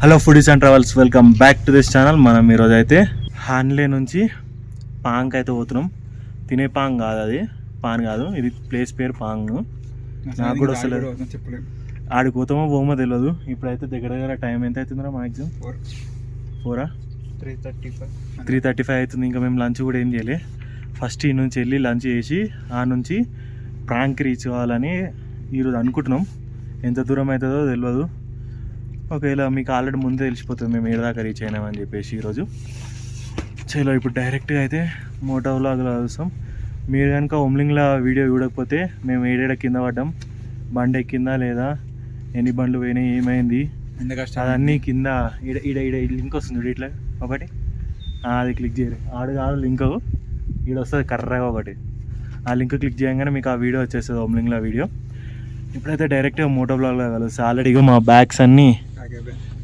Hello foodies and travels, welcome back to this channel. మనం ఈరోజు అయితే హాన్లే నుంచి పాంగ్ అయితే పోతున్నాం. తినే పాంగ్ కాదు, అది పాన్ కాదు, ఇది ప్లేస్ పేరు పాంగ్. నాకు కూడా అసలు ఆడికి పోతామో పోమో తెలియదు. ఇప్పుడైతే దగ్గర దగ్గర టైం ఎంత అవుతుందో మ్యాక్సిమం 4 3:35 అవుతుంది. ఇంకా మేము లంచ్ కూడా ఏం చేయలే. ఫస్ట్ ఈ నుంచి వెళ్ళి లంచ్ చేసి ఆ నుంచి ప్రాంక్ రీచ్ అవ్వాలని ఈరోజు అనుకుంటున్నాం. ఎంత దూరం అవుతుందో తెలియదు. ఒకవేళ మీకు ఆల్రెడీ ముందే తెలిసిపోతుంది మేము ఏడాదాకా రీచ్ అయినామని చెప్పేసి. ఈరోజు చలో ఇప్పుడు డైరెక్ట్గా అయితే మోటో వ్లాగ్లో చూస్తాం. మీరు కనుక ఓమ్లింగ్లో వీడియో చూడకపోతే మేము ఏడేడ కింద పడ్డాం, బండి ఎక్కిందా లేదా, ఎన్ని బండ్లు పోయినాయి, ఏమైంది అదన్నీ కింద ఈడ ఈడ ఈడ లింక్ వస్తుంది ఇట్లా ఒకటి, అది క్లిక్ చేయరు. ఆడు కాదు లింక్, ఈడ వస్తుంది కర్రగా ఒకటి. ఆ లింక్ క్లిక్ చేయగానే మీకు ఆ వీడియో వచ్చేస్తుంది, ఓమ్లింగ్లో వీడియో. ఇప్పుడైతే డైరెక్ట్గా మోటో బ్లాగ్లో కలుస్తుంది. ఆల్రెడీగా మా బ్యాగ్స్ అన్నీ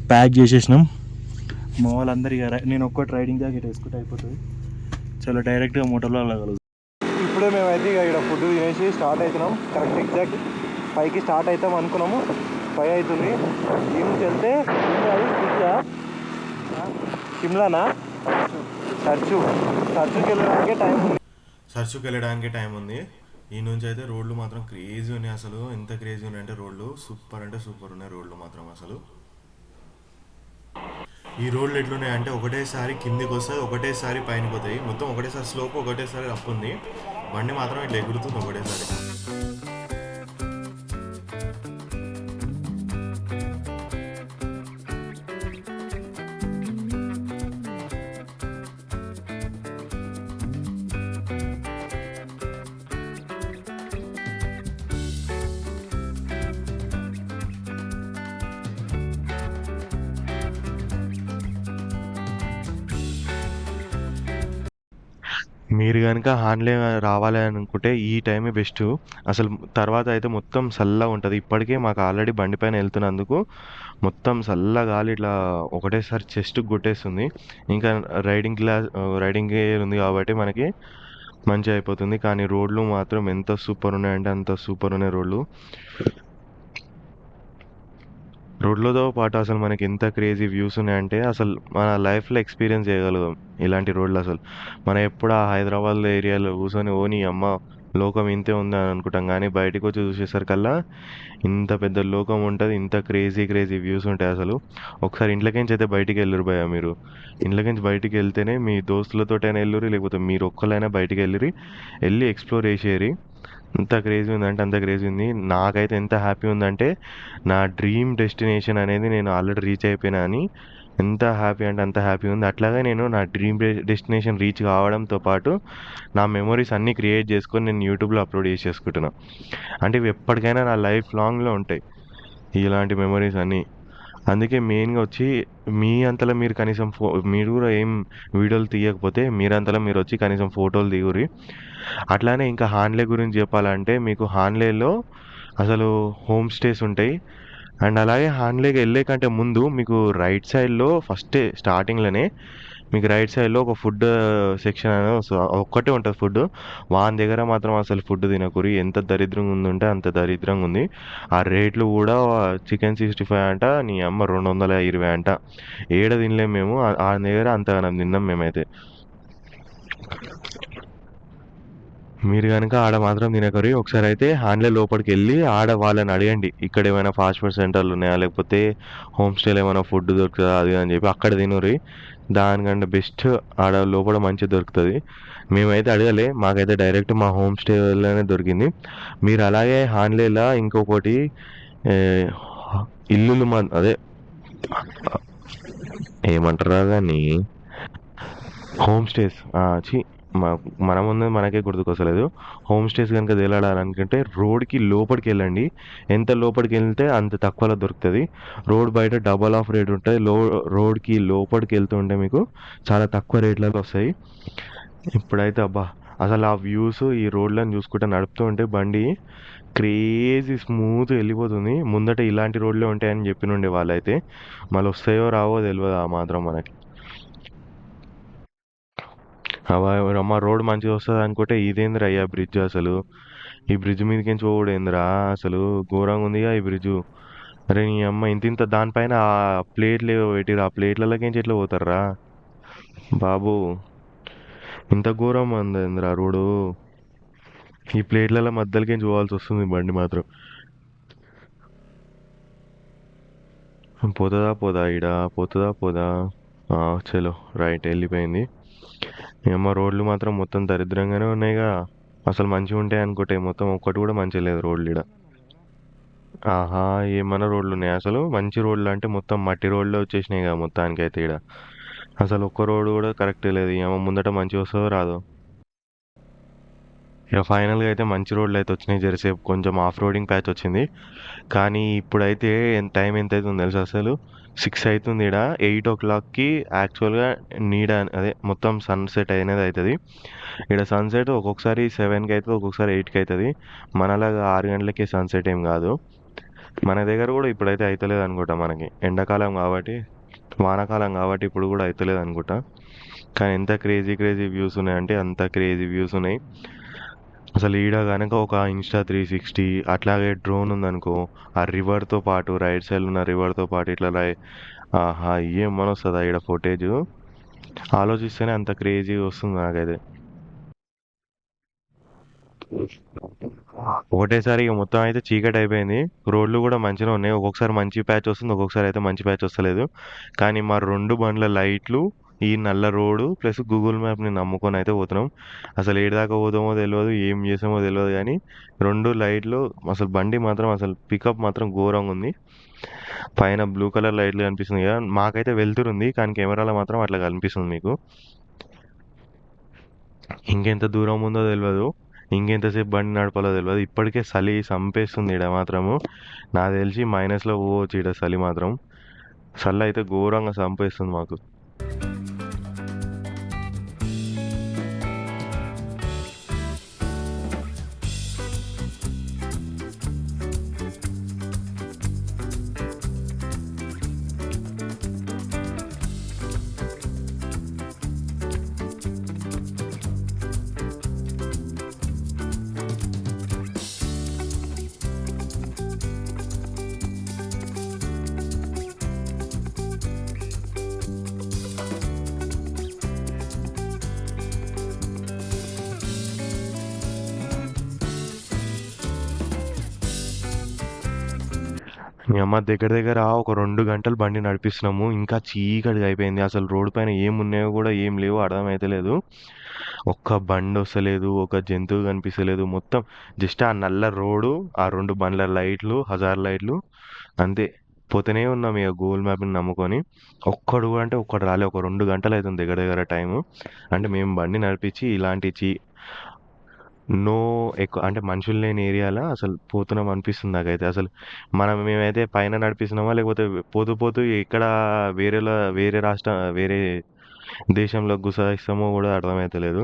ప్యాక్ చేసేసినాం. మా వాళ్ళందరూ ఇక నేను ఒక్కటి రైడింగ్ జాకెట్ వేసుకుంటే అయిపోతుంది. చాలా డైరెక్ట్గా మోటో బ్లాగ్లో కలుగుతుంది. ఇప్పుడే మేమైతే ఇక ఇక్కడ ఫుడ్ తినేసి స్టార్ట్ అవుతున్నాం. కరెక్ట్ ఎగ్జాక్ట్ 5కి స్టార్ట్ అవుతాం అనుకున్నాము. 5 అవుతుంది. ఈ నుంచి వెళ్తే షిమ్లానా సర్చుకి వెళ్ళడానికే టైం ఉంది. ఈ నుంచి అయితే రోడ్లు మాత్రం క్రేజీ ఉన్నాయి. అసలు ఎంత క్రేజీ ఉన్నాయంటే రోడ్లు సూపర్ అంటే సూపర్ ఉన్నాయి రోడ్లు మాత్రం. అసలు ఈ రోడ్లు ఎట్లున్నాయంటే ఒకటేసారి కిందికి వస్తుంది, ఒకటేసారి పైన పోతాయి. మొత్తం ఒకటేసారి స్లోప్, ఒకటేసారి అప్ ఉంది. బండి మాత్రం ఇట్లా ఎగురుతుంది ఒకటేసారి. మీరు కనుక హాన్లే రావాలి అనుకుంటే ఈ టైమే బెస్ట్. అసలు తర్వాత అయితే మొత్తం చల్లగా ఉంటుంది. ఇప్పటికే మాకు ఆల్రెడీ బండి పైన వెళ్తున్నందుకు మొత్తం చల్ల గాలి ఇట్లా ఒకటేసారి చెస్ట్కి కొట్టేస్తుంది. ఇంకా రైడింగ్ గేర్ ఉంది కాబట్టి మనకి మంచిగా అయిపోతుంది. కానీ రోడ్లు మాత్రం ఎంత సూపర్ ఉన్నాయంటే అంత సూపర్ ఉన్నాయి రోడ్లు. రోడ్లతో పాటు అసలు మనకి ఎంత క్రేజీ వ్యూస్ ఉన్నాయంటే అసలు మన లైఫ్లో ఎక్స్పీరియన్స్ చేయగలుగుతాం ఇలాంటి రోడ్లు. అసలు మనం ఎప్పుడు ఆ హైదరాబాద్ ఏరియాలో కూర్చొని ఓని అమ్మ లోకం ఇంతే ఉంది అని అనుకుంటాం, కానీ బయటకు వచ్చి చూసేసరికల్లా ఇంత పెద్ద లోకం ఉంటుంది, ఇంత క్రేజీ క్రేజీ వ్యూస్ ఉంటాయి. అసలు ఒకసారి ఇంట్లోకించి అయితే బయటికి వెళ్ళరు భయ. మీరు ఇంట్లోకించి బయటికి వెళ్తేనే మీ దోస్తులతోటైనా వెళ్ళరు, లేకపోతే మీరు ఒక్కరైనా బయటికి వెళ్ళి ఎక్స్ప్లోర్ చేసేరి. అంత క్రేజీ ఉందంటే అంత క్రేజీ ఉంది. నాకైతే ఎంత హ్యాపీ ఉందంటే నా డ్రీమ్ డెస్టినేషన్ అనేది నేను ఆల్రెడీ రీచ్ అయిపోయినా అని ఎంత హ్యాపీ అంటే అంత హ్యాపీ ఉంది. అట్లాగే నేను నా డ్రీమ్ డెస్టినేషన్ రీచ్ కావడంతో పాటు నా మెమొరీస్ అన్నీ క్రియేట్ చేసుకొని నేను యూట్యూబ్లో అప్లోడ్ చేసేసుకుంటున్నా. అంటే ఇవి ఎప్పటికైనా నా లైఫ్ లాంగ్లో ఉంటాయి ఇలాంటి మెమొరీస్ అన్నీ. అందుకే మెయిన్గా వచ్చి మీ అంతలో మీరు కనీసం మీరు కూడా ఏం వీడియోలు తీయకపోతే మీరంతలో మీరు వచ్చి కనీసం ఫోటోలు దిగురి. అట్లానే ఇంకా హాన్లే గురించి చెప్పాలంటే మీకు హాన్లేలో అసలు హోమ్ స్టేస్ ఉంటాయి. అండ్ అలాగే హాన్లేకి వెళ్ళే కంటే ముందు మీకు రైట్ సైడ్లో ఫస్టే స్టార్టింగ్లోనే మీకు రైట్ సైడ్లో ఒక ఫుడ్ సెక్షన్ అనేది ఒక్కటే ఉంటుంది ఫుడ్. వాని దగ్గర మాత్రం అసలు ఫుడ్ తినకూరి. ఎంత దరిద్రంగా ఉందంటే అంత దరిద్రంగా ఉంది. ఆ రేట్లు కూడా చికెన్ 65 అంట, నీ అమ్మ 220 అంట. ఏడ తినలేము మేము ఆ దగ్గర అంతగానం తిన్నాం మేమైతే. మీరు కనుక ఆడ మాత్రం తినకరి. ఒకసారి అయితే హాన్లే లోపలికి వెళ్ళి ఆడ వాళ్ళని అడగండి ఇక్కడ ఏమైనా ఫాస్ట్ ఫుడ్ సెంటర్లు ఉన్నాయా, లేకపోతే హోమ్ స్టేలో ఏమైనా ఫుడ్ దొరుకుతుందా అది అని చెప్పి అక్కడ తినరి. దానికంటే బెస్ట్ ఆడ లోపల మంచిగా దొరుకుతుంది. మేమైతే అడగలే, మాకైతే డైరెక్ట్ మా హోమ్ స్టేలోనే దొరికింది. మీరు అలాగే హాన్లేలా ఇంకొకటి ఏ, ఇల్లులు అదే ఏమంటారా కానీ హోమ్ స్టేస్ చి మన ముందు మనకే గుర్తుకొస్తలేదు. హోమ్ స్టేస్ కనుక తేలాడాలనుకుంటే రోడ్కి లోపలికి వెళ్ళండి. ఎంత లోపలికి వెళ్తే అంత తక్కువలో దొరుకుతుంది. రోడ్ బయట డబల్ ఆఫ్ రేట్ ఉంటుంది. రోడ్కి లోపలికి వెళ్తుంటే మీకు చాలా తక్కువ రేట్లలో వస్తాయి. ఇప్పుడైతే అబ్బా అసలు ఆ వ్యూస్ ఈ రోడ్లను చూసుకుంటే నడుపుతూ ఉంటే బండి క్రేజీ స్మూత్ వెళ్ళిపోతుంది. ముందట ఇలాంటి రోడ్లే ఉంటాయని చెప్పినుండే వాళ్ళైతే, మళ్ళీ వస్తాయో రావో తెలియదు ఆ మాత్రం మనకి. అమ్మ రోడ్ మంచిగా వస్తుంది అనుకుంటే ఇదేంద్రా అయ్యా బ్రిడ్జ్. అసలు ఈ బ్రిడ్జ్ మీదకించి పోవుడు ఏందిరా, అసలు ఘోరంగా ఉందిగా ఈ బ్రిడ్జు. అరే నీ అమ్మ ఇంత ఇంత దానిపైన ఆ ప్లేట్లు ఏవో పెట్టిరు ఆ ప్లేట్లలోకి ఎట్లా పోతారా బాబు. ఇంత ఘోరం అందేంద్రా రోడ్డు. ఈ ప్లేట్లలో మధ్యలోకి పోవాల్సి వస్తుంది బండి మాత్రం. పోతుందా పోదా ఈడ, పోతుందా పోదా. ఆ, చలో రైట్ వెళ్ళిపోయింది. ఏమో రోడ్లు మాత్రం మొత్తం దరిద్రంగానే ఉన్నాయిగా. అసలు మంచిగా ఉంటాయి అనుకుంటే మొత్తం ఒక్కటి కూడా మంచిగా లేదు రోడ్లు ఈడ. ఆహా, ఏమన్నా రోడ్లు ఉన్నాయి అసలు మంచి రోడ్లు అంటే మొత్తం మట్టి రోడ్లు వచ్చేసినాయి కదా మొత్తానికి అయితే ఈడ. అసలు ఒక్క రోడ్డు కూడా కరెక్ట్ లేదు. ఏమో ముందట మంచిగా వస్తుందో రాదో. ఇక ఫైనల్గా అయితే మంచి రోడ్లు అయితే వచ్చినాయి. జరసేపు కొంచెం ఆఫ్ రోడింగ్ ప్యాచ్ వచ్చింది. కానీ ఇప్పుడైతే టైం ఎంత అవుతుంది తెలుసు అసలు 6 అవుతుంది. ఇక్కడ 8 o'clockకి యాక్చువల్గా నీడ అదే మొత్తం సన్సెట్ అనేది అవుతుంది. ఇక్కడ సన్సెట్ ఒక్కొక్కసారి 7కి అవుతుంది, ఒక్కొక్కసారి 8కి అవుతుంది. మనలాగా 6 గంటలకి సన్సెట్ ఏం కాదు. మన దగ్గర కూడా ఇప్పుడైతే అవుతలేదు అనుకుంటా. మనకి ఎండాకాలం కాబట్టి, వానాకాలం కాబట్టి ఇప్పుడు కూడా అవుతలేదు అనుకుంటా. కానీ ఎంత క్రేజీ క్రేజీ వ్యూస్ ఉన్నాయంటే అంత క్రేజీ వ్యూస్ ఉన్నాయి. అసలు ఈడ గనక ఒక Insta 360 అట్లాగే డ్రోన్ ఉందనుకో, ఆ రివర్తో పాటు రైట్ సైడ్ ఉన్న రివర్తో పాటు ఇట్లా ఆహా ఏం మన వస్తుందా ఈడ ఫుటేజ్. ఆలోచిస్తేనే అంత క్రేజీ వస్తుంది నాకైతే. ఒకటేసారి ఇక మొత్తం అయితే చీకటి అయిపోయింది. రోడ్లు కూడా మంచిగా ఉన్నాయి. ఒక్కొక్కసారి మంచి ప్యాచ్ వస్తుంది, ఒక్కొక్కసారి అయితే మంచి ప్యాచ్ వస్తలేదు. కానీ మా రెండు బండ్ల లైట్లు, ఈ నల్ల రోడ్డు ప్లస్ గూగుల్ మ్యాప్ని నమ్ముకొని అయితే పోతున్నాం. అసలు ఏడు దాకా పోతామో తెలియదు, ఏం చేసామో తెలియదు. కానీ రెండు లైట్లు అసలు బండి మాత్రం అసలు పికప్ మాత్రం ఘోరంగా ఉంది. పైన బ్లూ కలర్ లైట్లు కనిపిస్తుంది కదా, మాకైతే వెళ్తురుంది కానీ కెమెరాలో మాత్రం అట్లా కనిపిస్తుంది మీకు. ఇంకెంత దూరం ఉందో తెలియదు, ఇంకెంతసేపు బండి నడపాలో తెలియదు. ఇప్పటికే చలి చంపేస్తుంది ఈడ మాత్రము. నాకు తెలిసి మైనస్లో పోవచ్చు ఈడ చలి మాత్రం. చలి అయితే ఘోరంగా చంపేస్తుంది మాకు. మీ అమ్మ దగ్గర దగ్గర ఒక 2 గంటలు బండి నడిపిస్తున్నాము. ఇంకా చీకటిగా అయిపోయింది. అసలు రోడ్డు పైన ఏమున్నాయో కూడా ఏం లేవో అర్థమైతలేదు. ఒక్క బండి వస్తలేదు, ఒక జంతువు కనిపిస్తలేదు. మొత్తం జస్ట్ ఆ నల్ల రోడ్డు, ఆ రెండు బండ్ల లైట్లు, హజార్ లైట్లు, అంతే. పోతూనే ఉన్నాం ఇక గూగుల్ మ్యాప్ని నమ్ముకొని. ఒక్కడు కూడా అంటే ఒక్కడు రాలే. ఒక 2 గంటలు అవుతుంది దగ్గర దగ్గర టైము. అంటే మేము బండి నడిపించి ఇలాంటి నో ఎక్కువ అంటే మనుషులు లేని ఏరియాలో అసలు పోతున్నాం అనిపిస్తుంది నాకైతే. అసలు మేమైతే పైన నడిపిస్తున్నామా లేకపోతే పోతూ పోతూ ఇక్కడ వేరే రాష్ట్ర వేరే దేశంలో గుసాయిస్తామో కూడా అర్థమైతలేదు.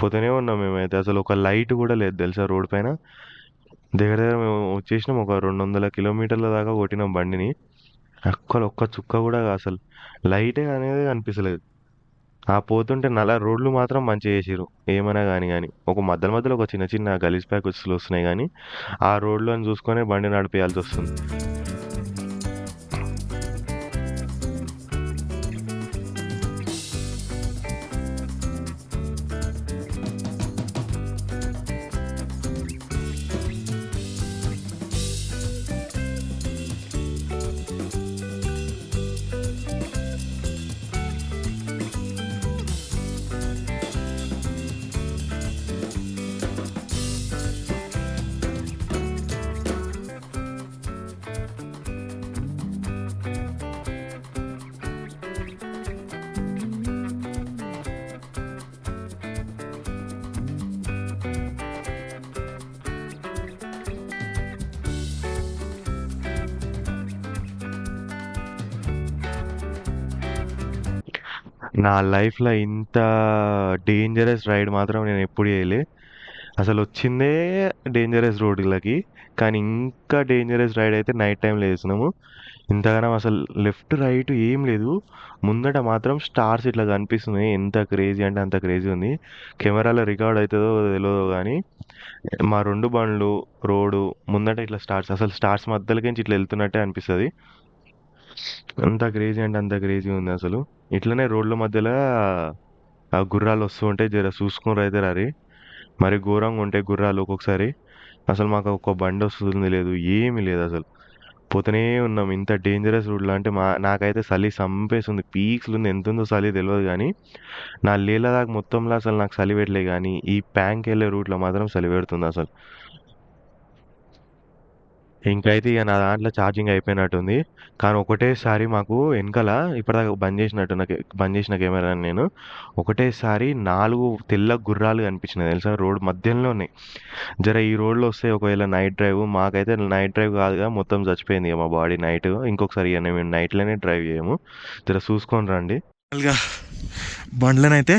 పోతూనే ఉన్నాం మేమైతే. అసలు ఒక లైట్ కూడా లేదు తెలుసా రోడ్ పైన. దగ్గర దగ్గర మేము వచ్చేసినాం, ఒక 200 కిలోమీటర్ల దాకా కొట్టినాం బండిని. ఒక్క చుక్క కూడా అసలు లైటే అనేది కనిపిస్తలేదు. ఆ పోతుంటే నల్ల రోడ్లు మాత్రం మంచిగా చేసిర్రు. ఏమైనా కానీ ఒక మధ్యలో మధ్యలో ఒక చిన్న చిన్న గలీజ్ ప్యాకెట్స్లు వస్తున్నాయి కానీ ఆ రోడ్లను చూసుకొని బండి నడిపేయాల్సి వస్తుంది. నా లైఫ్లో ఇంత డేంజరస్ రైడ్ మాత్రం నేను ఎప్పుడు చేయలే. అసలు వచ్చిందే డేంజరస్ రోడ్లకి. కానీ ఇంకా డేంజరస్ రైడ్ అయితే నైట్ టైంలో వేసినాము. ఇంతగానం అసలు లెఫ్ట్ రైట్ ఏం లేదు. ముందట మాత్రం స్టార్స్ ఇట్లా కనిపిస్తున్నాయి. ఎంత క్రేజీ అంటే అంత క్రేజీ ఉంది. కెమెరాలో రికార్డ్ అవుతుందో తెలియదో కానీ మా 2 బండ్లు, రోడ్డు ముందట ఇట్లా స్టార్స్, అసలు స్టార్స్ మధ్యలోకించి ఇట్లా వెళ్తున్నట్టే అనిపిస్తది. అంత క్రేజీ అంటే అంత క్రేజీ ఉంది అసలు. ఇట్లనే రోడ్ల మధ్యలో ఆ గుర్రాలు వస్తూ ఉంటాయి. జర చూసుకొని అయితే రారి. మరి ఘోరంగా ఉంటాయి గుర్రాలు ఒక్కొక్కసారి. అసలు మాకు ఒక్క బండి వస్తుంది లేదు, ఏమీ లేదు అసలు. పోతూనే ఉన్నాం. ఇంత డేంజరస్ రూట్లో అంటే నాకైతే చలి సంపేస్తుంది. పీక్స్‌లో ఉంది. ఎంతుందో చలి తెలవదు గానీ, నా లేల దాకా మొత్తంలో అసలు నాకు చలి పెట్టలే గానీ, ఈ ప్యాంకెళ్ళే రూట్‌లో మాత్రం చలి పెడుతుందసలు. ఇంకైతే ఇక నా దాంట్లో ఛార్జింగ్ అయిపోయినట్టుంది. కానీ ఒకటేసారి మాకు ఎనకాల ఇప్పటిదాకా బంద్ చేసిన కెమెరాని నేను. ఒకటేసారి 4 తెల్ల గుర్రాలు కనిపించినాయి తెలుసా? రోడ్ మధ్యలోనే. జర ఈ రోడ్‌లో వస్తే ఒకవేళ నైట్ డ్రైవ్ మాకైతే నైట్ డ్రైవ్ కాదుగా, మొత్తం చచ్చిపోయింది ఇక మా బాడీ నైట్. ఇంకొకసారి ఇక మేము నైట్‌లోనే డ్రైవ్ చేయము. జర చూసుకొని రండి. మామూలుగా బండ్లనైతే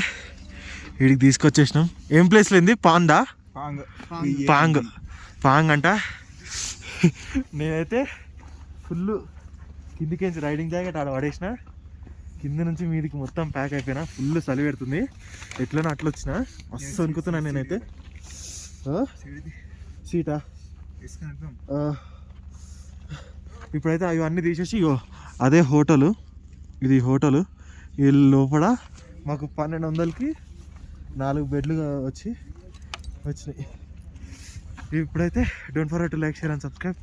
వీడికి తీసుకొచ్చేసినాం. ఏం ప్లేస్లో ఏంది? పాండా పాంగ్ పాంగ్ అంట. నేనైతే ఫుల్ కిందికేంచి రైడింగ్ జాకెట్ ఆడ పడేసిన. కింద నుంచి మీదికి మొత్తం ప్యాక్ అయిపోయినా. ఫుల్ చలి పెడుతుంది. ఎట్లనో అట్లా వచ్చిన మస్తు అనుకుతున్నాను నేనైతే. సీటా ఇప్పుడైతే అవన్నీ తీసేసి ఇగో అదే హోటలు. ఇది హోటలు. ఈ లోపల మాకు 1200కి 4 బెడ్లు వచ్చినాయి. ఇప్పుడైతే don't forget to like, share and subscribe.